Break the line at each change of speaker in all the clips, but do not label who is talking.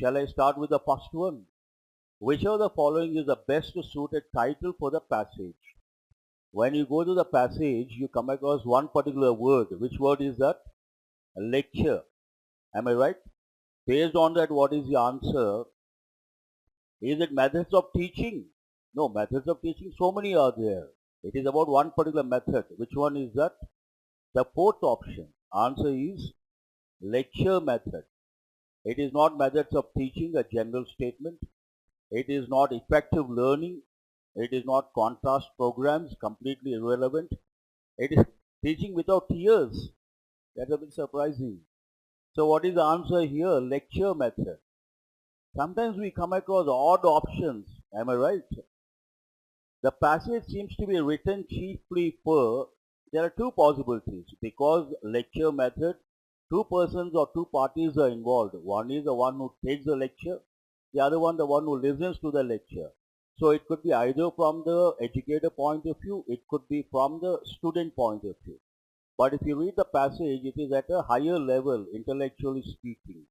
Shall I start with the first one? Which of the following is the best suited title for the passage? When you go to the passage, you come across one particular word. Which word is that? A lecture. Am I right? Based on that, what is the answer? Is it methods of teaching? No, methods of teaching, so many are there. It is about one particular method. Which one is that? The fourth option. Answer is lecture method. It is not methods of teaching, a general statement. It is not effective learning. It is not contrast programs, completely irrelevant. It is teaching without tears. That's a bit surprising. So what is the answer here? Lecture method. Sometimes we come across odd options. Am I right? The passage seems to be written chiefly for, there are two possibilities. Because lecture method, two persons or two parties are involved. One is the one who takes the lecture, the other one the one who listens to the lecture. So it could be either from the educator point of view, it could be from the student point of view. But if you read the passage, it is at a higher level, intellectually speaking.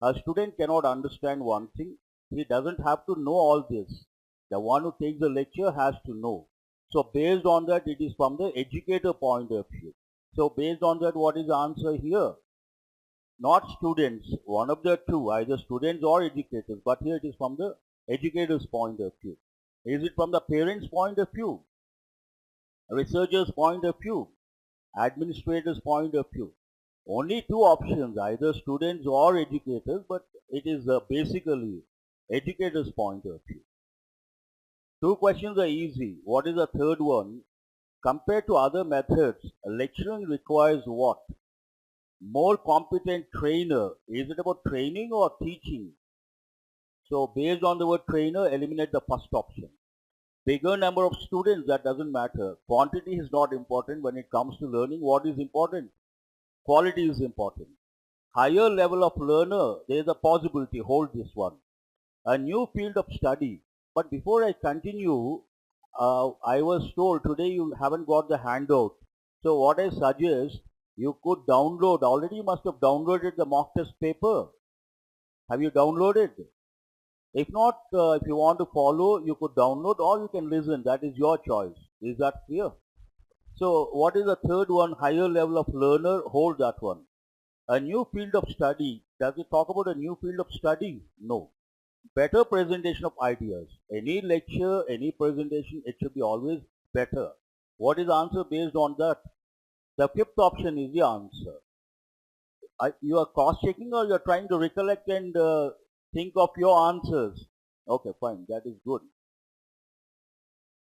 A student cannot understand one thing. He doesn't have to know all this. The one who takes the lecture has to know. So based on that, it is from the educator point of view. So based on that, what is the answer here? Not students, one of the two, either students or educators. But here it is from the educator's point of view. Is it from the parents' point of view? Researcher's point of view? Administrator's point of view? Only two options, either students or educators, but it is basically educator's point of view. Two questions are easy. What is the third one? Compared to other methods, lecturing requires what? More competent trainer. Is it about training or teaching? So based on the word trainer, eliminate the first option. Bigger number of students, that doesn't matter. Quantity is not important when it comes to learning. What is important? Quality is important. Higher level of learner, there is a possibility. Hold this one. A new field of study. But before I continue, I was told today you haven't got the handout. So what I suggest, you could download. Already you must have downloaded the mock test paper. Have you downloaded? If not, if you want to follow, you could download or you can listen. That is your choice. Is that clear? So what is the third one? Higher level of learner. Hold that one. A new field of study. Does it talk about a new field of study? No. Better presentation of ideas. Any lecture, any presentation, it should be always better. What is the answer based on that? The fifth option is the answer. You are cross-checking or you are trying to recollect and think of your answers? Okay, fine. That is good.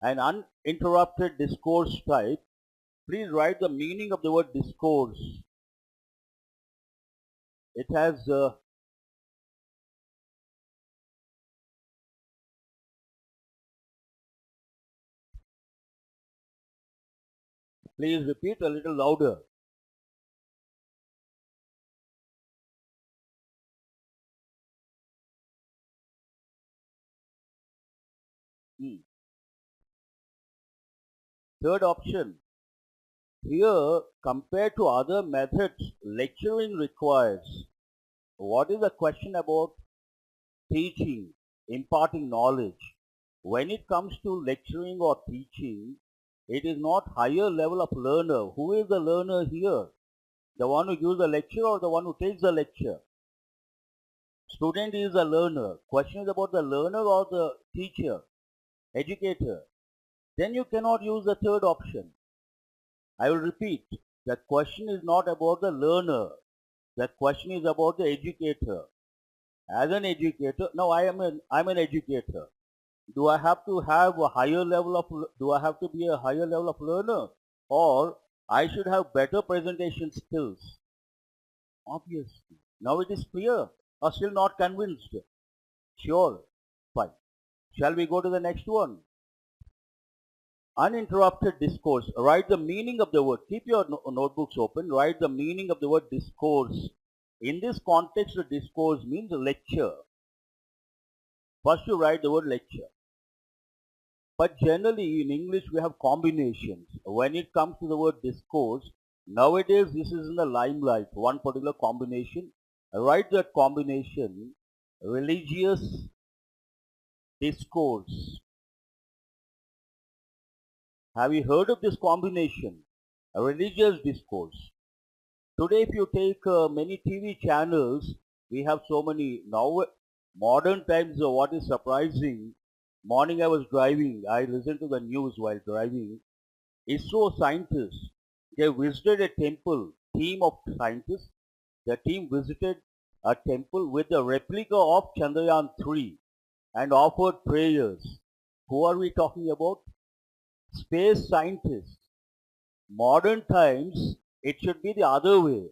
An uninterrupted discourse type. Please write the meaning of the word discourse. It has please repeat a little louder. Third option. Here, compared to other methods, lecturing requires. What is the question about? Teaching, imparting knowledge. When it comes to lecturing or teaching, it is not higher level of learner. Who is the learner here? The one who gives the lecture or the one who takes the lecture? Student is the learner. Question is about the learner or the teacher, educator. Then you cannot use the third option. I will repeat. The question is not about the learner. The question is about the educator. As an educator, now I'm an educator. Do I have to have a higher level of, do I have to be a higher level of learner? Or I should have better presentation skills? Obviously. Now it is clear. Or still not convinced? Sure. Fine. Shall we go to the next one? Uninterrupted discourse. Write the meaning of the word. Keep your notebooks open. Write the meaning of the word discourse. In this context, the discourse means lecture. First you write the word lecture. But generally in English we have combinations. When it comes to the word discourse, nowadays this is in the limelight, one particular combination. Write that combination religious discourse. Have you heard of this combination? A religious discourse. Today, if you take many TV channels, we have so many now. Modern times, what is surprising? Morning, I was driving. I listened to the news while driving. ISRO scientists, they visited a temple. Team of scientists. The team visited a temple with a replica of Chandrayaan 3 and offered prayers. Who are we talking about? Space scientists. Modern times, it should be the other way.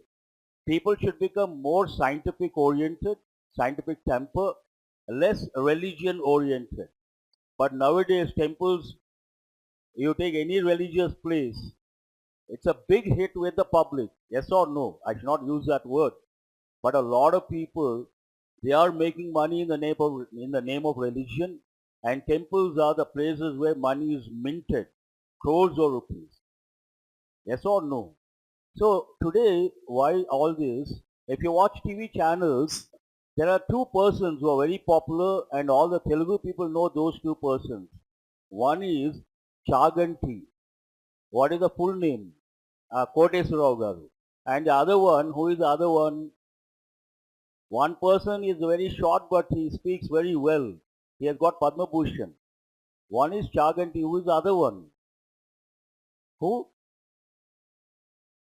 People should become more scientific oriented, scientific temper, less religion oriented. But nowadays temples, you take any religious place, it's a big hit with the public. Yes or no? I should not use that word. But a lot of people, they are making money in the name of religion, and temples are the places where money is minted, crores of rupees. Yes or no? So today, why all this? If you watch TV channels, there are two persons who are very popular and all the Telugu people know those two persons. One is Chaganti. What is the full name? Koteswarao Garu. And the other one, who is the other one? One person is very short but he speaks very well. He has got Padma Bhushan. One is Chaganti. Who is the other one? Who?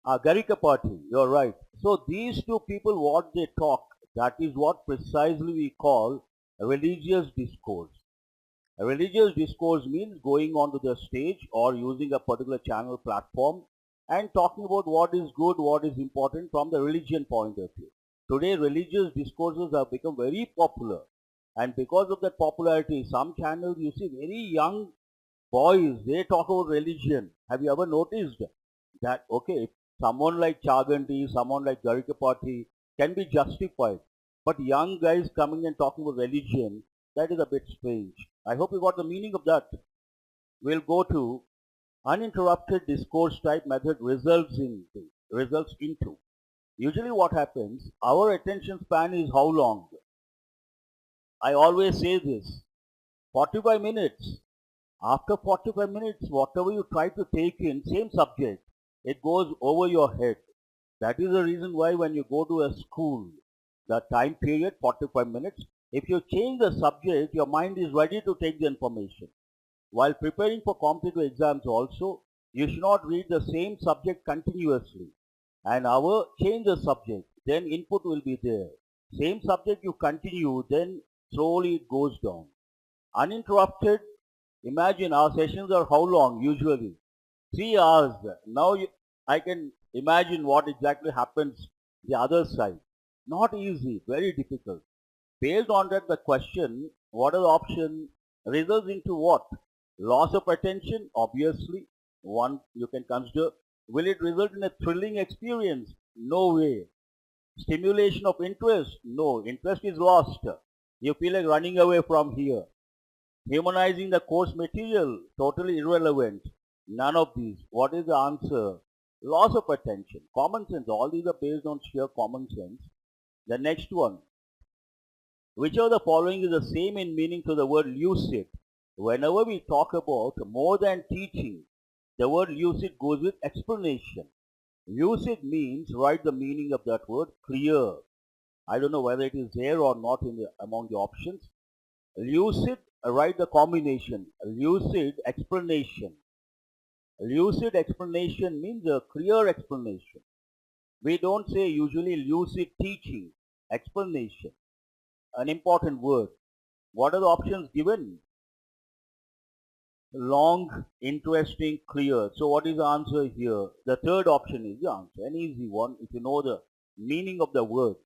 Garika Party, you're right. So these two people, what they talk, that is what precisely we call a religious discourse. A religious discourse means going onto the stage or using a particular channel platform and talking about what is good, what is important from the religion point of view. Today, religious discourses have become very popular, and because of that popularity, some channels you see very young boys, they talk about religion. Have you ever noticed that? Okay, someone like Chaganti, someone like Garikapati can be justified. But young guys coming and talking about religion, that is a bit strange. I hope you got the meaning of that. We'll go to uninterrupted discourse type method results into. Usually what happens, our attention span is how long? I always say this, 45 minutes. After 45 minutes, whatever you try to take in, same subject, it goes over your head. That is the reason why when you go to a school, the time period, 45 minutes, if you change the subject, your mind is ready to take the information. While preparing for competitive exams also, you should not read the same subject continuously. And change the subject, then input will be there. Same subject you continue, then slowly it goes down. Uninterrupted, imagine our sessions are how long usually? 3 hours. Now I can imagine what exactly happens the other side. Not easy, very difficult. Based on that, the question, what are the options, results into what? Loss of attention, obviously, one you can consider. Will it result in a thrilling experience? No way. Stimulation of interest? No, interest is lost. You feel like running away from here. Humanizing the course material? Totally irrelevant. None of these. What is the answer? Loss of attention. Common sense. All these are based on sheer common sense. The next one. Which of the following is the same in meaning to the word lucid? Whenever we talk about more than teaching, the word lucid goes with explanation. Lucid means, write the meaning of that word, clear. I don't know whether it is there or not among the options. Lucid, write the combination. Lucid explanation. Lucid explanation means a clear explanation. We don't say usually lucid teaching, explanation. An important word. What are the options given? Long, interesting, clear. So what is the answer here? The third option is the answer. An easy one if you know the meaning of the word.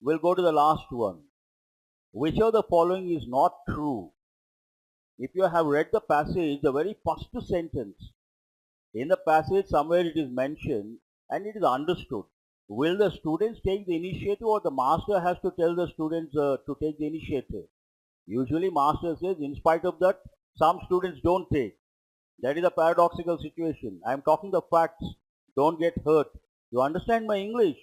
We'll go to the last one. Which of the following is not true? If you have read the passage, the very first sentence, in the passage somewhere it is mentioned and it is understood. Will the students take the initiative or the master has to tell the students to take the initiative? Usually master says, in spite of that, some students don't take. That is a paradoxical situation. I am talking the facts. Don't get hurt. You understand my English?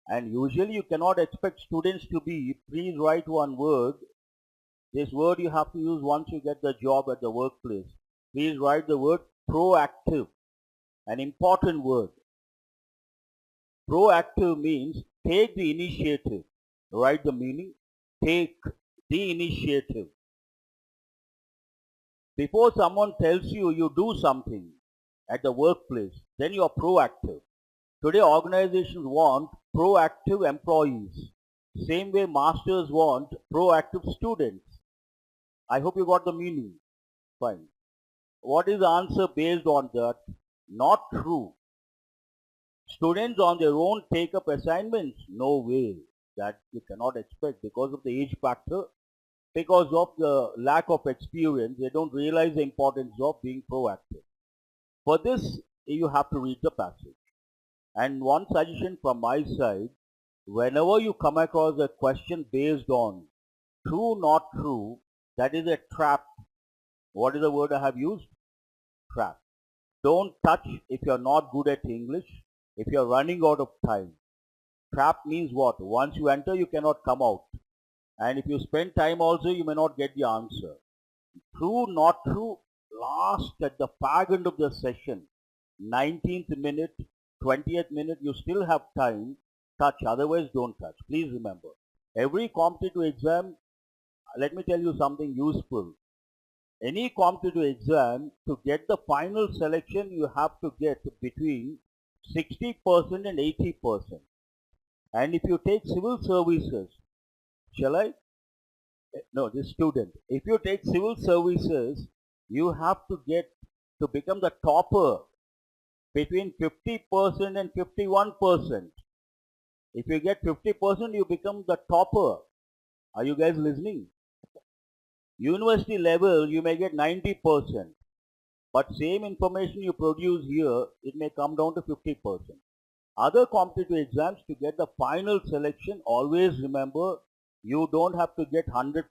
And usually you cannot expect students to be, please write one word. This word you have to use once you get the job at the workplace. Please write the word proactive, an important word. Proactive means take the initiative. Write the meaning. Take the initiative. Before someone tells you, you do something at the workplace, then you are proactive. Today organizations want proactive employees. Same way masters want proactive students. I hope you got the meaning. Fine. What is the answer based on that? Not true. Students on their own take up assignments? No way. That you cannot expect because of the age factor, because of the lack of experience. They don't realize the importance of being proactive. For this, you have to read the passage. And one suggestion from my side, whenever you come across a question based on true, not true, that is a trap. What is the word I have used? Trap. Don't touch if you're not good at English, if you're running out of time. Trap means what? Once you enter, you cannot come out. And if you spend time also, you may not get the answer. True, not true, last at the fag end of the session, 19th minute, 20th minute, you still have time, touch, otherwise don't touch. Please remember, every competitive exam, let me tell you something useful. Any competitive exam, to get the final selection, you have to get between 60% and 80%. And if you take civil services, shall I? No, this student. If you take civil services, you have to get to become the topper between 50% and 51%. If you get 50%, you become the topper. Are you guys listening? University level, you may get 90%. But same information you produce here, it may come down to 50%. Other competitive exams, to get the final selection, always remember, you don't have to get 100%,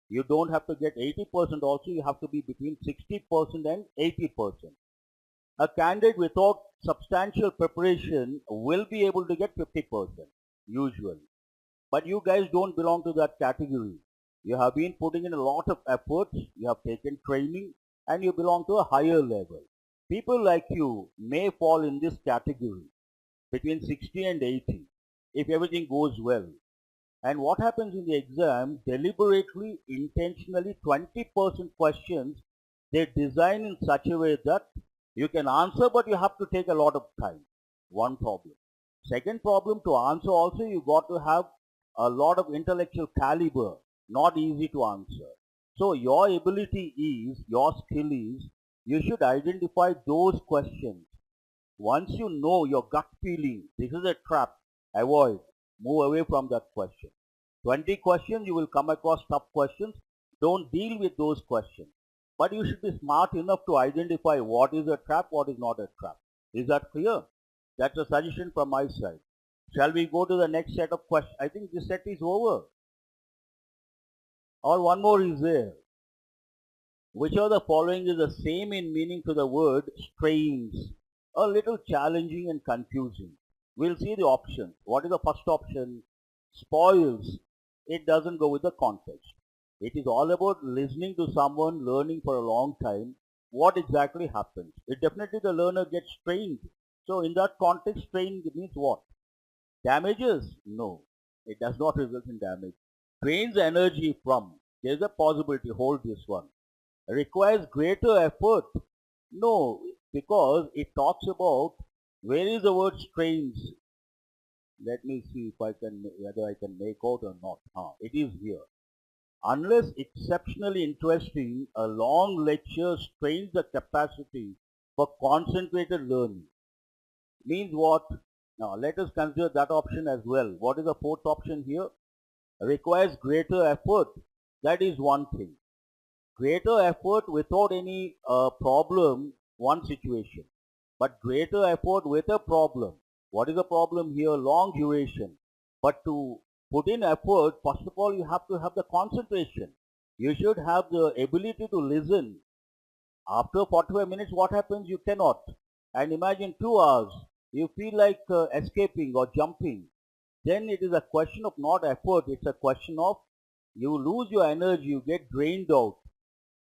you don't have to get 80% also, you have to be between 60% and 80%. A candidate without substantial preparation will be able to get 50%, usually. But you guys don't belong to that category. You have been putting in a lot of efforts, you have taken training, and you belong to a higher level. People like you may fall in this category between 60 and 80 if everything goes well. And what happens in the exam, deliberately, intentionally, 20% questions, they design in such a way that you can answer, but you have to take a lot of time. One problem. Second problem, to answer also, you got to have a lot of intellectual caliber, not easy to answer. So your ability is, your skill is, you should identify those questions. Once you know your gut feeling, this is a trap, avoid, move away from that question. 20 questions, you will come across tough questions. Don't deal with those questions. But you should be smart enough to identify what is a trap, what is not a trap. Is that clear? That's a suggestion from my side. Shall we go to the next set of questions? I think this set is over. Or one more is there. Which of the following is the same in meaning to the word strains? A little challenging and confusing. We'll see the options. What is the first option? Spoils. It doesn't go with the context. It is all about listening to someone, learning for a long time. What exactly happens? It definitely the learner gets strained. So in that context, strain means what? Damages? No. It does not result in damage. Drains energy from. There is a possibility. Hold this one. Requires greater effort? No, because it talks about, where is the word strains? Let me see if I can, whether I can make out or not. It is here. Unless exceptionally interesting, a long lecture strains the capacity for concentrated learning. Means what? Now let us consider that option as well. What is the fourth option here? Requires greater effort. That is one thing. Greater effort without any problem, one situation. But greater effort with a problem. What is the problem here? Long duration. But to put in effort, first of all, you have to have the concentration. You should have the ability to listen. After 45 minutes, what happens? You cannot. And imagine 2 hours. You feel like escaping or jumping. then it is a question of not effort, it's a question of you lose your energy, you get drained out.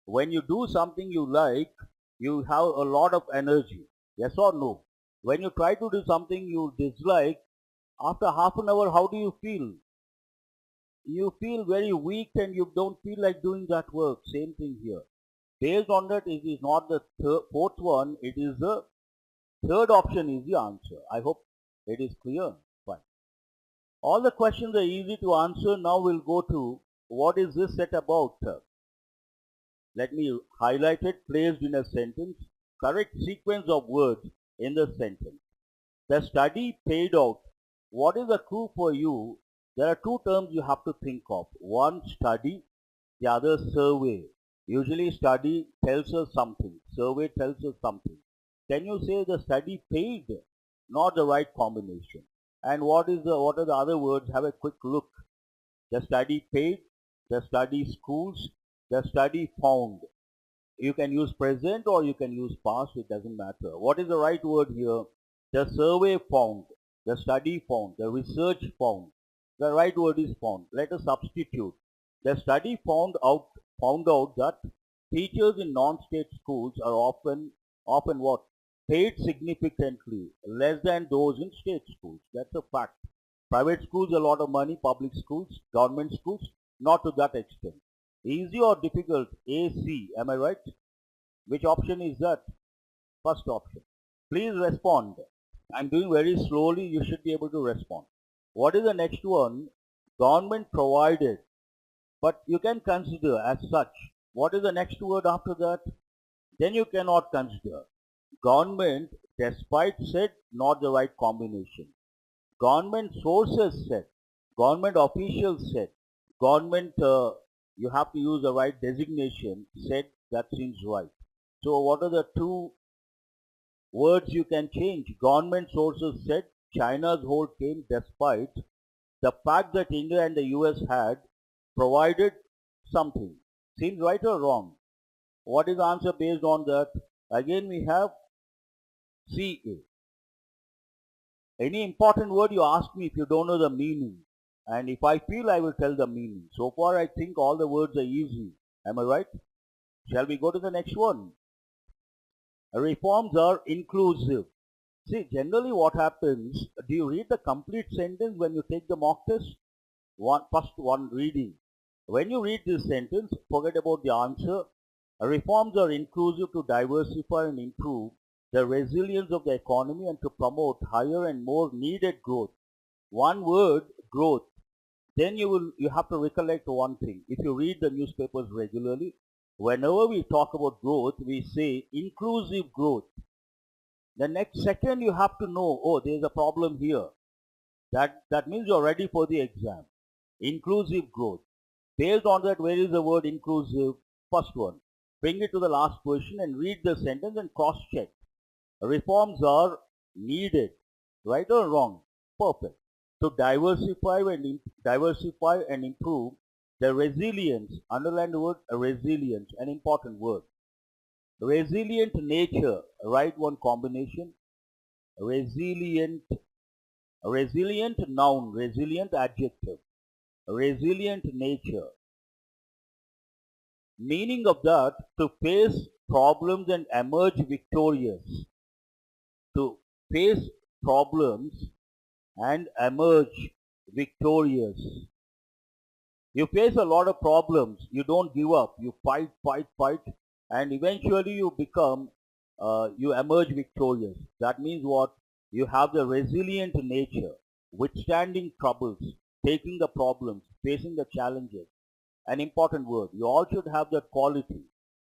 When you do something you like, you have a lot of energy. Yes or no? When you try to do something you dislike, after half an hour, how do you feel? You feel very weak and you don't feel like doing that work. Same thing here. Based on that, it is not the fourth one, it is the third option is the answer. I hope it is clear. Fine. All the questions are easy to answer. Now we'll go to what is this set about. Let me highlight it, placed in a sentence. Correct sequence of words in the sentence. The study paid out. What is the clue for you? There are two terms you have to think of. One, study, the other, survey. Usually study tells us something, survey tells us something. Can you say the study paid? Not the right combination. And what are the other words? Have a quick look. The study paid, the study schools, the study found. You can use present or you can use past, it doesn't matter. What is the right word here? The survey found, the study found, the research found. The right word is found. Let us substitute. The study found out that teachers in non-state schools are often what? Paid significantly less than those in state schools. That's a fact. Private schools a lot of money, public schools, government schools, not to that extent. Easy or difficult? A, C. Am I right? Which option is that? First option. Please respond. I'm doing very slowly. You should be able to respond. What is the next one? Government provided. But you can consider as such. What is the next word after that? Then you cannot consider. Government, despite said, not the right combination. Government sources said. Government officials said. Government, you have to use the right designation, said, that seems right. So what are the two words you can change? Government sources said, China's hold came despite the fact that India and the US had provided something. Seems right or wrong? What is the answer based on that? Again we have CA. Any important word you ask me if you don't know the meaning. And if I feel I will tell the meaning. So far I think all the words are easy. Am I right? Shall we go to the next one? Reforms are inclusive. See, generally what happens, do you read the complete sentence when you take the mock test? First one reading. When you read this sentence, forget about the answer. Reforms are inclusive to diversify and improve the resilience of the economy and to promote higher and more needed growth. One word, growth. Then you have to recollect one thing. If you read the newspapers regularly, whenever we talk about growth, we say inclusive growth. The next second you have to know, oh, there's a problem here. That means you're ready for the exam. Inclusive growth. Based on that, where is the word inclusive? First one. Bring it to the last question and read the sentence and cross-check. Reforms are needed. Right or wrong? Perfect. To diversify and improve the resilience. Underline the word resilience, an important word. Resilient nature, right one combination. Resilient noun, resilient adjective. Resilient nature. Meaning of that, to face problems and emerge victorious. To face problems and emerge victorious. You face a lot of problems, you don't give up, you fight, and eventually you become, you emerge victorious. That means what? You have the resilient nature, withstanding troubles, taking the problems, facing the challenges. An important word. You all should have that quality,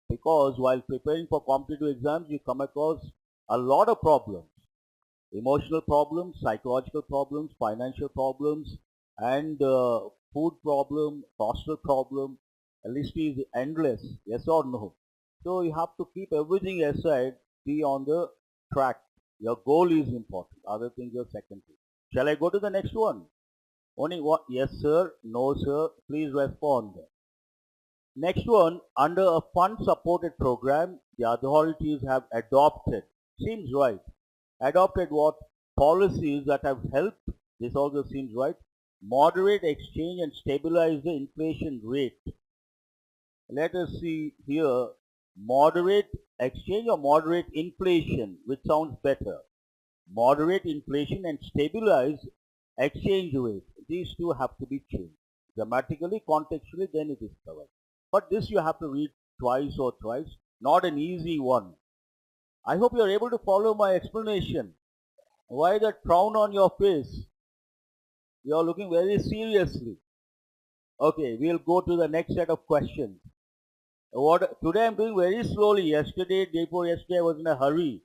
because while preparing for competitive exams, you come across a lot of problems. Emotional problems, psychological problems, financial problems, and food problem, hostel problem. The list is endless, yes or no? So you have to keep everything aside, be on the track. Your goal is important, other things are secondary. Shall I go to the next one? Only what? Yes sir, no sir, please respond. Next one, under a fund supported program, the authorities have adopted, seems right, adopted what? Policies that have helped This also seems right. Moderate exchange and stabilize the inflation rate. Let us see here, moderate exchange or moderate inflation, which sounds better. Moderate inflation and stabilize exchange rate. These two have to be changed. Grammatically, contextually, then it is covered. But this you have to read twice or thrice, not an easy one. I hope you are able to follow my explanation. Why that frown on your face? You are looking very seriously. Okay, we'll go to the next set of questions. Today I'm doing very slowly. Yesterday, day before yesterday, I was in a hurry.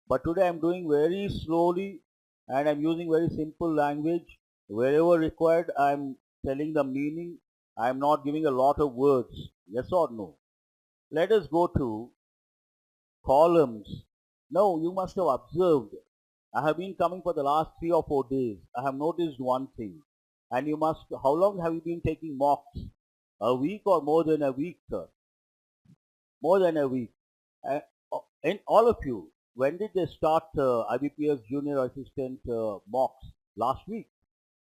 But today I'm doing very slowly and I'm using very simple language. Wherever required, I'm telling the meaning. I'm not giving a lot of words. Yes or no? Let us go to columns. Now, you must have observed. I have been coming for the last 3 or 4 days. I have noticed one thing. And you must, how long have you been taking mocks? A week or more than a week, sir? More than a week. And all of you, when did they start IBPS Junior Assistant mocks? Last week.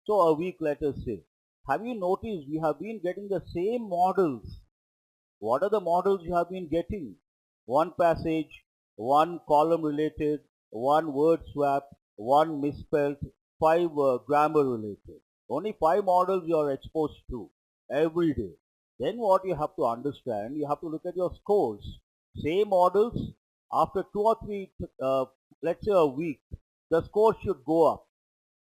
So a week, let us say. Have you noticed we have been getting the same models? What are the models you have been getting? One passage, one column related, one word swap, one misspelled, 5 grammar related. Only 5 models you are exposed to every day. Then what you have to understand, you have to look at your scores. Same models, after 2 or 3, let's say a week, the score should go up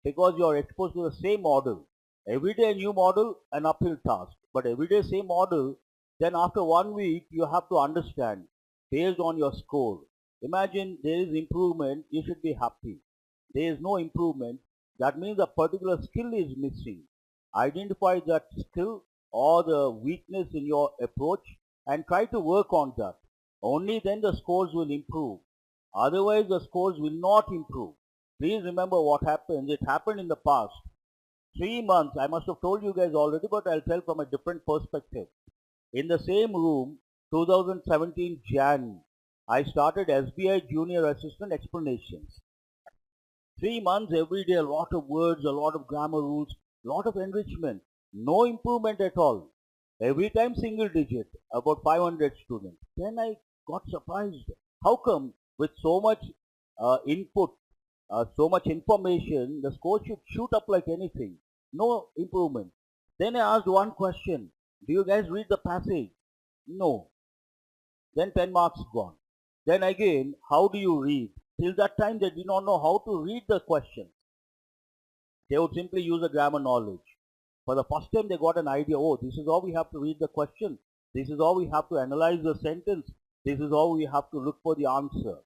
because you are exposed to the same model. Every day a new model, an uphill task. But every day same model, then after 1 week you have to understand based on your score. Imagine there is improvement, you should be happy. There is no improvement, that means a particular skill is missing. Identify that skill or the weakness in your approach and try to work on that. Only then the scores will improve. Otherwise the scores will not improve. Please remember what happened. It happened in the past. 3 months, I must have told you guys already, but I'll tell from a different perspective. In the same room, 2017 Jan, I started SBI Junior Assistant Explanations. 3 months every day, a lot of words, a lot of grammar rules, a lot of enrichment. No improvement at all. Every time single digit, about 500 students. Then I got surprised. How come with so much input, so much information, the score should shoot up like anything? No improvement. Then I asked one question. Do you guys read the passage? No. Then 10 marks gone. Then again, how do you read? Till that time they did not know how to read the question. They would simply use the grammar knowledge. For the first time they got an idea, oh, this is how we have to read the question. This is how we have to analyze the sentence. This is how we have to look for the answer.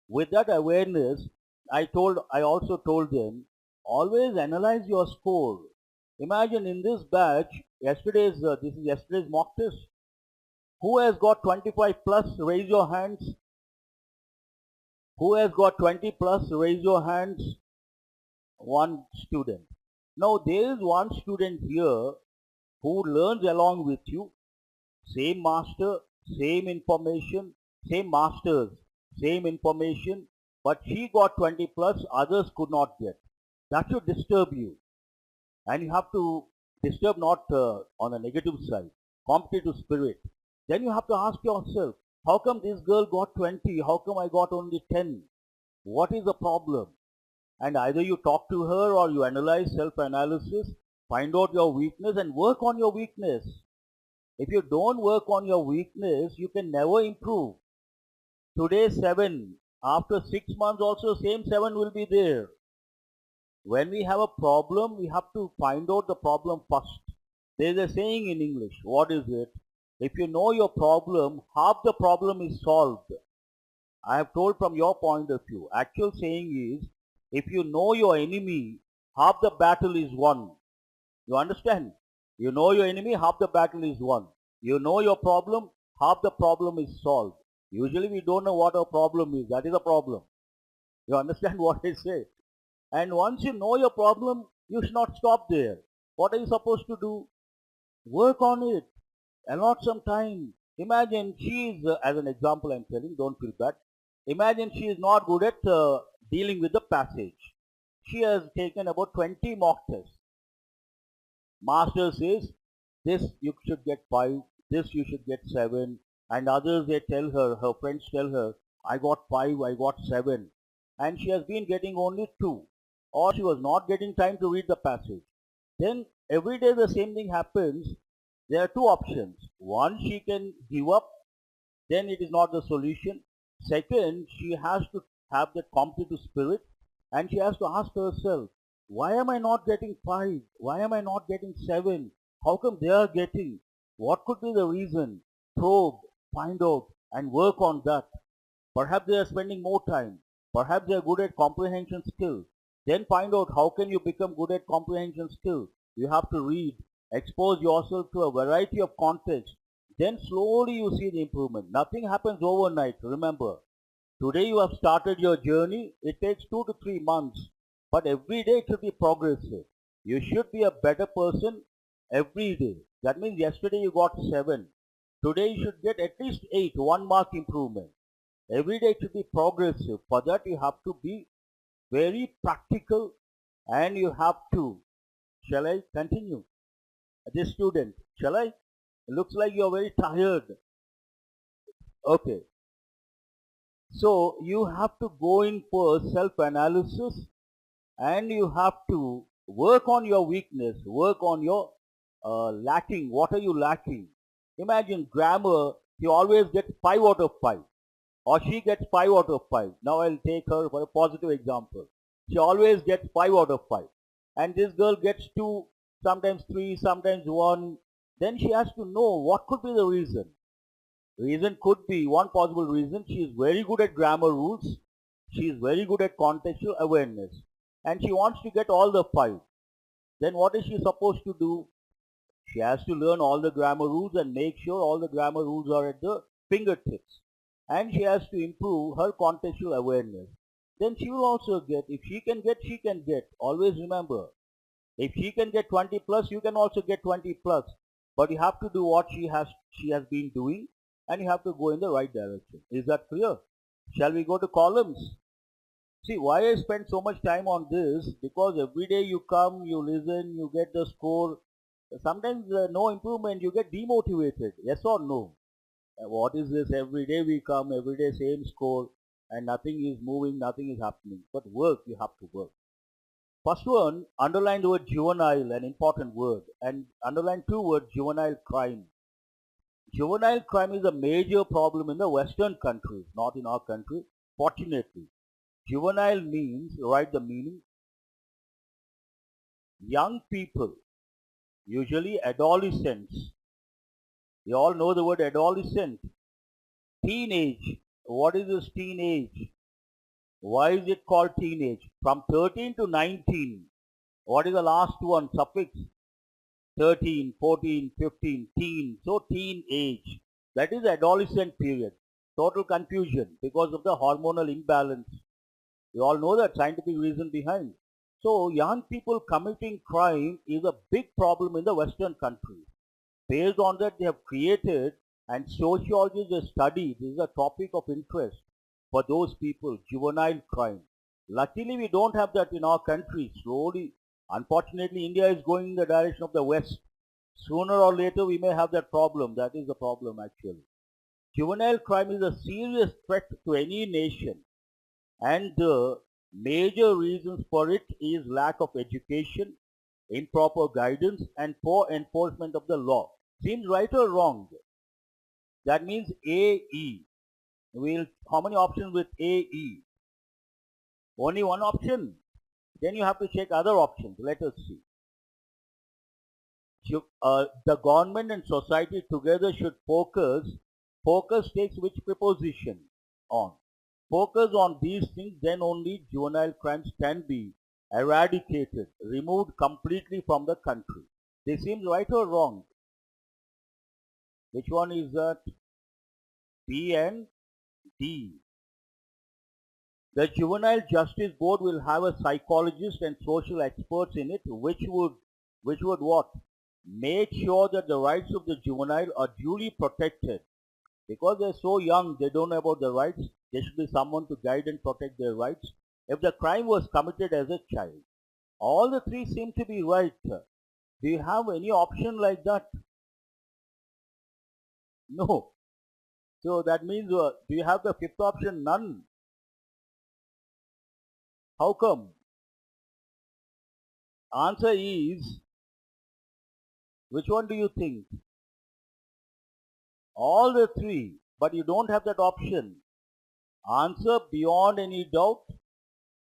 With that awareness, I also told them, always analyze your score. Imagine in this batch, this is yesterday's mock test. Who has got 25 plus? Raise your hands. Who has got 20 plus? Raise your hands. One student. Now there is one student here who learns along with you. Same master, same information, same masters, same information, but she got 20 plus, others could not get. That should disturb you. And you have to disturb not on the negative side, competitive spirit. Then you have to ask yourself, how come this girl got 20? How come I got only 10? What is the problem? And either you talk to her or you analyze, self-analysis, find out your weakness and work on your weakness. If you don't work on your weakness, you can never improve. Today 7, after 6 months also same 7 will be there. When we have a problem, we have to find out the problem first. There is a saying in English. What is it? If you know your problem, half the problem is solved. I have told from your point of view. Actual saying is, if you know your enemy, half the battle is won. You understand? You know your enemy, half the battle is won. You know your problem, half the problem is solved. Usually we don't know what our problem is. That is a problem. You understand what I say? And once you know your problem, you should not stop there. What are you supposed to do? Work on it. Allot some time. Imagine she is, as an example I'm telling, don't feel bad. Imagine she is not good at dealing with the passage. She has taken about 20 mock tests. Master says, this you should get 5, this you should get 7, and others they tell her, her friends tell her, I got 5, I got 7, and she has been getting only 2, or she was not getting time to read the passage. Then every day the same thing happens. There are two options. One, she can give up, then it is not the solution. Second, she has to have that competitive spirit, and she has to ask herself, why am I not getting 5? Why am I not getting 7? How come they are getting? What could be the reason? Probe, find out, and work on that. Perhaps they are spending more time. Perhaps they are good at comprehension skills. Then find out how can you become good at comprehension skills. You have to read, expose yourself to a variety of contexts. Then slowly you see the improvement. Nothing happens overnight, remember. Today you have started your journey. It takes 2 to 3 months. But every day it should be progressive. You should be a better person every day. That means yesterday you got 7. Today you should get at least 8, 1 mark improvement. Every day it should be progressive. For that you have to be very practical, and you have to. Shall I continue? This student, shall I? It looks like you are very tired. Okay. So you have to go in for self-analysis, and you have to work on your weakness, work on your lacking. What are you lacking? Imagine grammar, you always get 5 out of 5, or she gets 5 out of 5. Now I'll take her for a positive example. She always gets 5 out of 5, and this girl gets 2, sometimes 3, sometimes 1. Then she has to know what could be the reason. Reason could be, one possible reason, she is very good at grammar rules, she is very good at contextual awareness, and she wants to get all the 5. Then what is she supposed to do? She has to learn all the grammar rules and make sure all the grammar rules are at the fingertips. And she has to improve her contextual awareness. Then she will also get, if she can get, she can get. Always remember, if she can get 20 plus, you can also get 20 plus. But you have to do what she has been doing, and you have to go in the right direction. Is that clear? Shall we go to columns? See, why I spend so much time on this? Because every day you come, you listen, you get the score. Sometimes no improvement, you get demotivated. Yes or no? What is this? Every day we come, every day same score, and nothing is moving, nothing is happening. But work, you have to work. First one, underline the word juvenile, an important word, and underline 2 words, juvenile crime. Juvenile crime is a major problem in the Western countries, not in our country, fortunately. Juvenile means, write the meaning, young people, usually adolescents. You all know the word adolescent. Teenage. What is this teenage? Why is it called teenage? From 13 to 19. What is the last one? Suffix. 13, 14, 15, teen. So teenage. That is adolescent period. Total confusion because of the hormonal imbalance. You all know that scientific reason behind. So young people committing crime is a big problem in the Western countries. Based on that, they have created, and sociologists have studied, this is a topic of interest for those people, juvenile crime. Luckily, we don't have that in our country. Slowly, unfortunately, India is going in the direction of the West. Sooner or later, we may have that problem. That is the problem, actually. Juvenile crime is a serious threat to any nation, and the major reasons for it is lack of education, improper guidance, and poor enforcement of the law. Seems right or wrong? That means AE. How many options with AE? Only one option. Then you have to check other options. Let us see. The government and society together should focus. Focus takes which preposition? On. Focus on these things, then only juvenile crimes can be eradicated, removed completely from the country. This seems right or wrong? Which one is that? B and D. The Juvenile Justice Board will have a psychologist and social experts in it, which would what? Make sure that the rights of the juvenile are duly protected. Because they're so young, they don't know about the rights. There should be someone to guide and protect their rights. if the crime was committed as a child. All the three seem to be right. Do you have any option like that? No. So that means, do you have the fifth option? None. How come? Answer is, which one do you think? All the three, but you don't have that option. Answer beyond any doubt.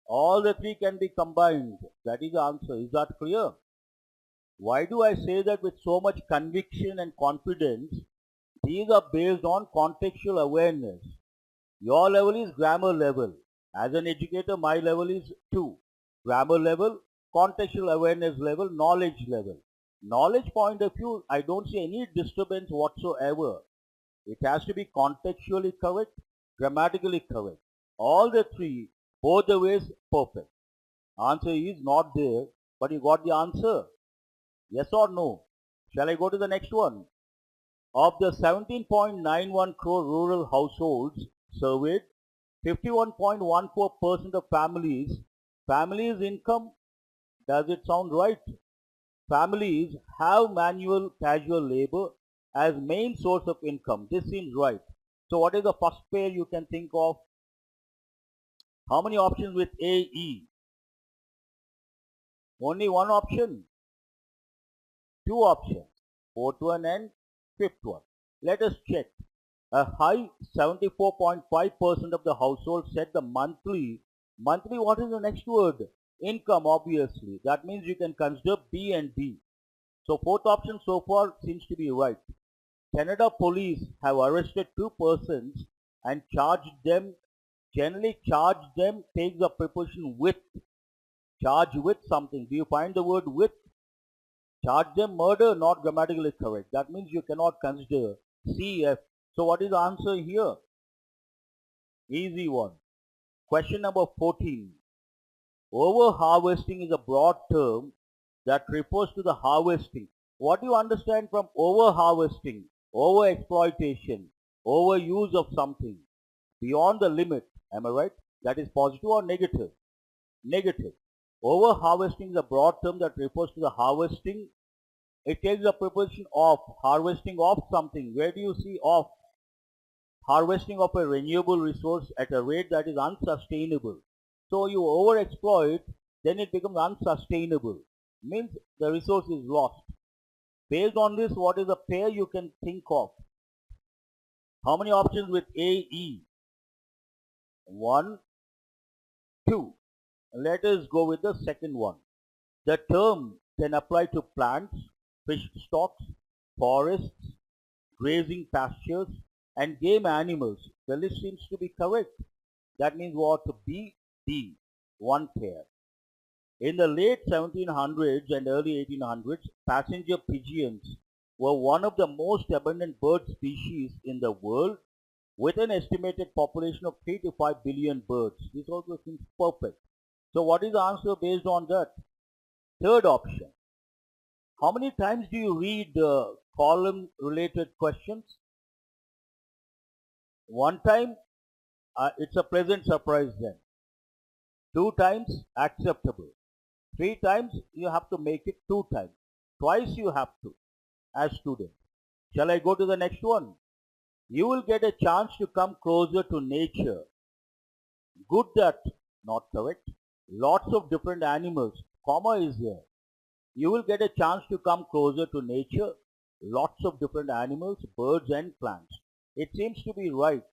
All the three can be combined. That is the answer. Is that clear? Why do I say that with so much conviction and confidence? These are based on contextual awareness. Your level is grammar level. As an educator, my level is 2. Grammar level, contextual awareness level, knowledge level. Knowledge point of view, I don't see any disturbance whatsoever. It has to be contextually correct, grammatically correct. All the three, both the ways, perfect. Answer is not there, but you got the answer. Yes or no? Shall I go to the next one? Of the 17.91 crore rural households surveyed, 51.14% of families' income, does it sound right? Families have manual casual labor as main source of income. This seems right. So what is the first pair you can think of? How many options with A, E? Only one option. Two options. Fourth one and fifth one. Let us check. A high 74.5% of the household said the monthly, what is the next word? Income, obviously. That means you can consider B and D. So fourth option so far seems to be right. Canada police have arrested 2 persons and charged them, generally charge them takes the preposition with. Charge with something. Do you find the word with? Charge them murder, not grammatically correct. That means you cannot consider CF. So what is the answer here? Easy one. Question number 14. Over-harvesting is a broad term that refers to the harvesting. What do you understand from over-harvesting? Over-exploitation, overuse of something, beyond the limit. Am I right? That is positive or negative? Negative. Over-harvesting is a broad term that refers to the harvesting. It takes the preposition of, harvesting of something. Where do you see of? Harvesting of a renewable resource at a rate that is unsustainable. So you over-exploit, then it becomes unsustainable. Means the resource is lost. Based on this, what is the pair you can think of? How many options with A, E? 1, 2. Let us go with the second one. The term can apply to plants, fish stocks, forests, grazing pastures, and game animals. The list seems to be correct. That means what? B, D. One pair. In the late 1700s and early 1800s, passenger pigeons were one of the most abundant bird species in the world, with an estimated population of 3 to 5 billion birds. This also seems perfect. So what is the answer based on that? Third option. How many times do you read column related questions? One time, it's a pleasant surprise then. 2 times, acceptable. 3 times, you have to make it 2 times. Twice you have to, as student. Shall I go to the next one? You will get a chance to come closer to nature. Good that, not correct. Lots of different animals, comma is there. You will get a chance to come closer to nature. Lots of different animals, birds and plants. It seems to be right.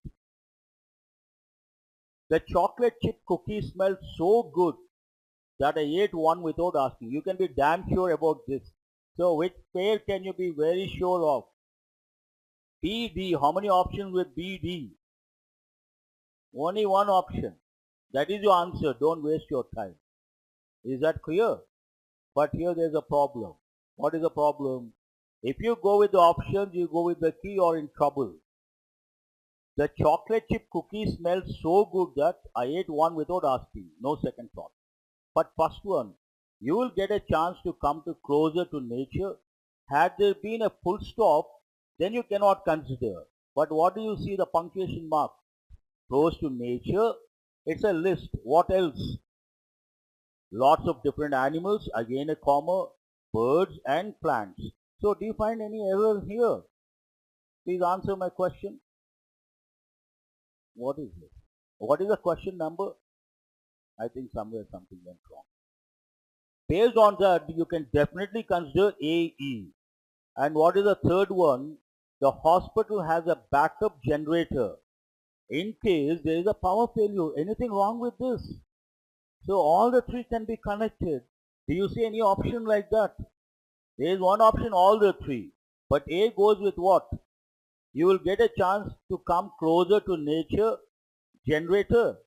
The chocolate chip cookie smelled so good that I ate one without asking. You can be damn sure about this. So which pair can you be very sure of? BD. How many options with BD? Only one option. That is your answer. Don't waste your time. Is that clear? But here there's a problem. What is the problem? If you go with the options, you go with the key, you're in trouble. The chocolate chip cookie smells so good that I ate one without asking. No second thought. But first one, you will get a chance to come closer to nature. Had there been a full stop, then you cannot consider. But what do you see the punctuation mark? Close to nature. It's a list. What else? Lots of different animals, again a comma, birds and plants. So do you find any error here? Please answer my question. What is it? What is the question number? I think somewhere something went wrong. Based on that, you can definitely consider AE. And what is the third one? The hospital has a backup generator in case there is a power failure. Anything wrong with this? So all the three can be connected. Do you see any option like that? There is one option, all the three. But A goes with what? You will get a chance to come closer to nature, generator,